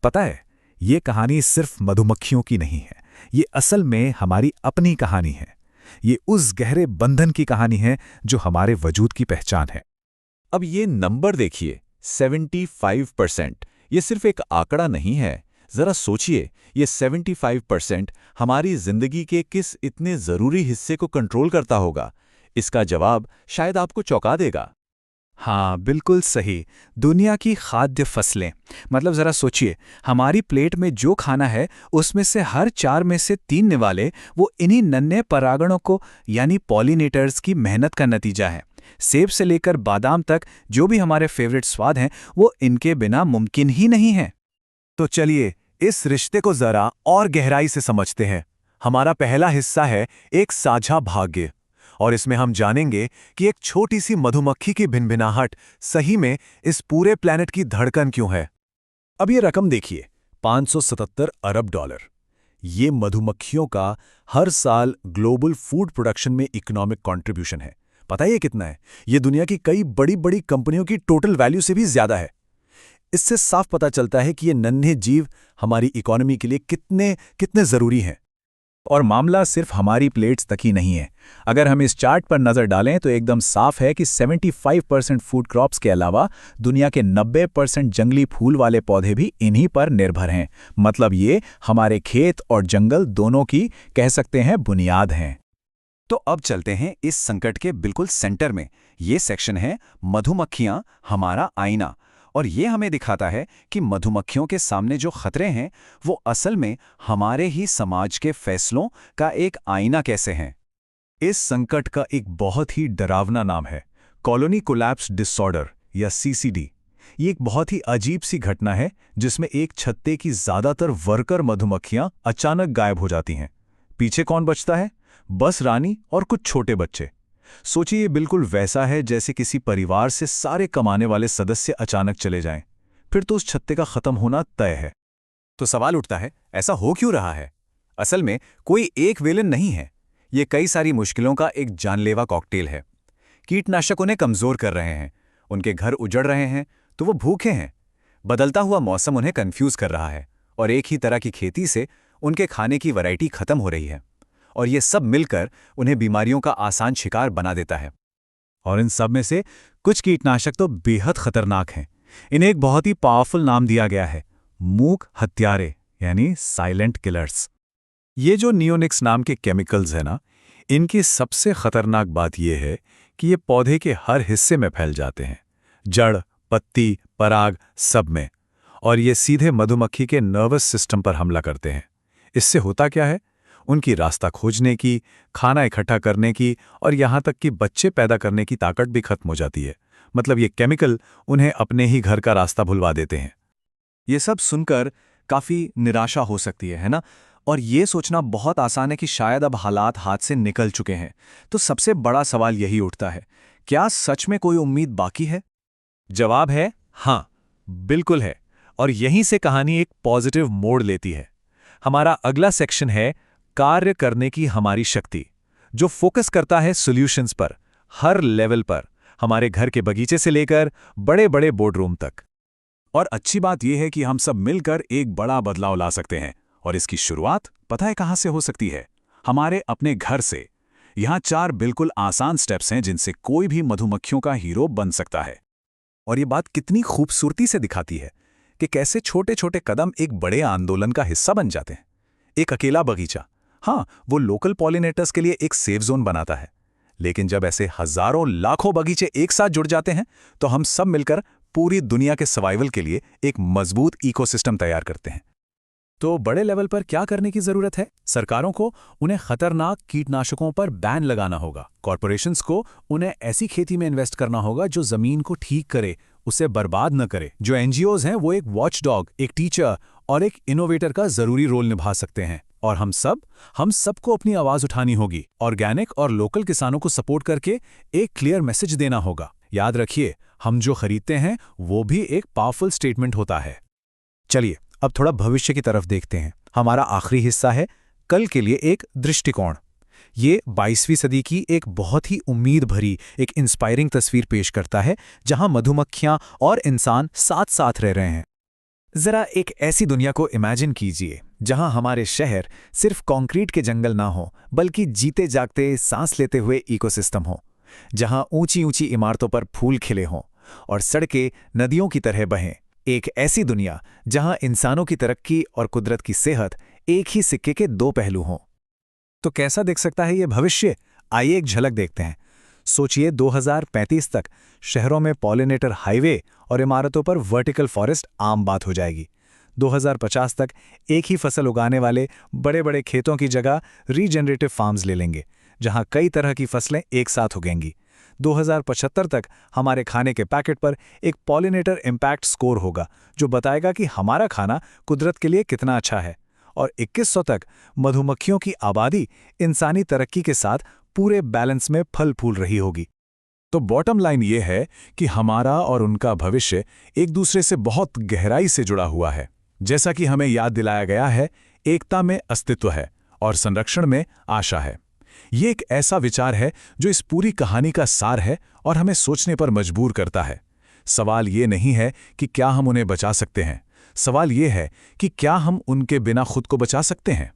पता है, ये कहानी सिर्फ मधुमक्खियों की नहीं है। ये असल में हमारी अपनी कहानी है। ये उस गहरे बंधन की कहानी है जो हमारे वजूद की पहचान है। अब ये नंबर देखिए, 75%। ये सिर्फ एक आंकड़ा नहीं है। जरा सोचिए, ये 75% हमारी जिंदगी के किस इतने जरूरी हिस्से को कंट्रोल करता होगा। इसका जवाब शायद आपको चौंका देगा। हाँ, बिल्कुल सही। दुनिया की खाद्य फसलें। मतलब ज़रा सोचिए, हमारी प्लेट में जो खाना है उसमें से हर 4 में से 3 निवाले वो इन्हीं नन्हे परागणों को यानी पॉलिनेटर्स की मेहनत का नतीजा है। सेब से लेकर बादाम तक जो भी हमारे फेवरेट स्वाद हैं वो इनके बिना मुमकिन ही नहीं है। तो चलिए इस रिश्ते को जरा और गहराई से समझते हैं। हमारा पहला हिस्सा है एक साझा भाग्य, और इसमें हम जानेंगे कि एक छोटी सी मधुमक्खी की भिनभिनाहट सही में इस पूरे प्लैनेट की धड़कन क्यों है। अब ये रकम देखिए, 577 अरब डॉलर। ये मधुमक्खियों का हर साल ग्लोबल फूड प्रोडक्शन में इकोनॉमिक कंट्रीब्यूशन है। पता है ये कितना है? ये दुनिया की कई बड़ी बड़ी कंपनियों की टोटल वैल्यू से भी ज्यादा है। इससे साफ पता चलता है कि ये नन्हे जीव हमारी इकोनॉमी के लिए कितने कितने जरूरी हैं। और मामला सिर्फ हमारी प्लेट्स तक ही नहीं है। अगर हम इस चार्ट पर नज़र डालें तो एकदम साफ है कि 75% फूड क्रॉप्स के अलावा दुनिया के 90% जंगली फूल वाले पौधे भी इन्हीं पर निर्भर हैं। मतलब ये हमारे खेत और जंगल दोनों की कह सकते हैं बुनियाद हैं। तो अब चलते हैं इस संकट के बिल्कुल सेंटर में। ये सेक्शन है मधुमक्खियां, हमारा आईना। और ये हमें दिखाता है कि मधुमक्खियों के सामने जो खतरे हैं वो असल में हमारे ही समाज के फैसलों का एक आईना कैसे हैं। इस संकट का एक बहुत ही डरावना नाम है कॉलोनी कोलैप्स डिसऑर्डर या सीसीडी। ये एक बहुत ही अजीब सी घटना है जिसमें एक छत्ते की ज्यादातर वर्कर मधुमक्खियां अचानक गायब हो जाती हैं। पीछे कौन बचता है? बस रानी और कुछ छोटे बच्चे। सोचिए, ये बिल्कुल वैसा है जैसे किसी परिवार से सारे कमाने वाले सदस्य अचानक चले जाएं। फिर तो उस छत्ते का खत्म होना तय है। तो सवाल उठता है, ऐसा हो क्यों रहा है? असल में कोई एक विलेन नहीं है। ये कई सारी मुश्किलों का एक जानलेवा कॉकटेल है। कीटनाशक उन्हें कमजोर कर रहे हैं, उनके घर उजड़ रहे हैं तो वो भूखे हैं। बदलता हुआ मौसम उन्हें कंफ्यूज कर रहा है, और एक ही तरह की खेती से उनके खाने की वैरायटी खत्म हो रही है। और ये सब मिलकर उन्हें बीमारियों का आसान शिकार बना देता है। और इन सब में से कुछ कीटनाशक तो बेहद खतरनाक हैं। इन्हें एक बहुत ही पावरफुल नाम दिया गया है, मूक हत्यारे यानी साइलेंट किलर्स। ये जो नियोनिक्स नाम के केमिकल्स हैं ना, इनकी सबसे खतरनाक बात यह है कि ये पौधे के हर हिस्से में फैल जाते हैं, जड़, पत्ती, पराग, सब में। और ये सीधे मधुमक्खी के नर्वस सिस्टम पर हमला करते हैं। इससे होता क्या है? उनकी रास्ता खोजने की, खाना इकट्ठा करने की और यहाँ तक कि बच्चे पैदा करने की ताकत भी खत्म हो जाती है। मतलब ये केमिकल उन्हें अपने ही घर का रास्ता भुलवा देते हैं। ये सब सुनकर काफी निराशा हो सकती है ना? और ये सोचना बहुत आसान है कि शायद अब हालात हाथ से निकल चुके हैं। तो सबसे बड़ा सवाल यही उठता है, क्या सच में कोई उम्मीद बाकी है? जवाब है हाँ, बिल्कुल है। और यहीं से कहानी एक पॉजिटिव मोड़ लेती है। हमारा अगला सेक्शन है कार्य करने की हमारी शक्ति, जो फोकस करता है सॉल्यूशंस पर, हर लेवल पर, हमारे घर के बगीचे से लेकर बड़े बड़े बोर्डरूम तक। और अच्छी बात यह है कि हम सब मिलकर एक बड़ा बदलाव ला सकते हैं। और इसकी शुरुआत पता है कहां से हो सकती है? हमारे अपने घर से। यहां 4 बिल्कुल आसान स्टेप्स हैं जिनसे कोई भी मधुमक्खियों का हीरो बन सकता है। और ये बात कितनी खूबसूरती से दिखाती है कि कैसे छोटे छोटे कदम एक बड़े आंदोलन का हिस्सा बन जाते हैं। एक अकेला बगीचा, हाँ, वो लोकल पॉलिनेटर्स के लिए एक सेफ जोन बनाता है। लेकिन जब ऐसे हजारों लाखों बगीचे एक साथ जुड़ जाते हैं तो हम सब मिलकर पूरी दुनिया के सर्वाइवल के लिए एक मजबूत इकोसिस्टम तैयार करते हैं। तो बड़े लेवल पर क्या करने की जरूरत है? सरकारों को उन्हें खतरनाक कीटनाशकों पर बैन लगाना होगा। कॉरपोरेशंस को उन्हें ऐसी खेती में इन्वेस्ट करना होगा जो जमीन को ठीक करे, उसे बर्बाद न करे। जो एनजीओज हैं वो एक वॉचडॉग, एक टीचर और एक इनोवेटर का जरूरी रोल निभा सकते हैं। और हम सबको अपनी आवाज उठानी होगी। ऑर्गेनिक और लोकल किसानों को सपोर्ट करके एक क्लियर मैसेज देना होगा। याद रखिए, हम जो खरीदते हैं वो भी एक पावरफुल स्टेटमेंट होता है। चलिए अब थोड़ा भविष्य की तरफ देखते हैं। हमारा आखिरी हिस्सा है कल के लिए एक दृष्टिकोण। ये 22वीं सदी की एक बहुत ही उम्मीद भरी, एक इंस्पायरिंग तस्वीर पेश करता है जहां मधुमक्खियां और इंसान साथ साथ रह रहे हैं। जरा एक ऐसी दुनिया को इमेजिन कीजिए जहां हमारे शहर सिर्फ कंक्रीट के जंगल ना हो, बल्कि जीते जागते सांस लेते हुए इकोसिस्टम हो, जहां ऊंची ऊंची इमारतों पर फूल खिले हों और सड़कें नदियों की तरह बहें। एक ऐसी दुनिया जहां इंसानों की तरक्की और कुदरत की सेहत एक ही सिक्के के दो पहलू हों। तो कैसा दिख सकता है ये भविष्य? आइए एक झलक देखते हैं। सोचिए 2035 तक शहरों में पॉलिनेटर हाईवे और इमारतों पर वर्टिकल फॉरेस्ट आम बात हो जाएगी। 2050 तक एक ही फसल उगाने वाले बड़े बड़े खेतों की जगह रीजनरेटिव फार्म्स ले लेंगे, जहां कई तरह की फसलें एक साथ उगेंगी। 2075 तक हमारे खाने के पैकेट पर एक पॉलिनेटर इम्पैक्ट स्कोर होगा, जो बताएगा कि हमारा खाना कुदरत के लिए कितना अच्छा है। और 2100 तक मधुमक्खियों की आबादी इंसानी तरक्की के साथ पूरे बैलेंस में फल फूल रही होगी। तो बॉटम लाइन ये है कि हमारा और उनका भविष्य एक दूसरे से बहुत गहराई से जुड़ा हुआ है। जैसा कि हमें याद दिलाया गया है, एकता में अस्तित्व है और संरक्षण में आशा है। ये एक ऐसा विचार है जो इस पूरी कहानी का सार है और हमें सोचने पर मजबूर करता है। सवाल ये नहीं है कि क्या हम उन्हें बचा सकते हैं, सवाल ये है कि क्या हम उनके बिना खुद को बचा सकते हैं।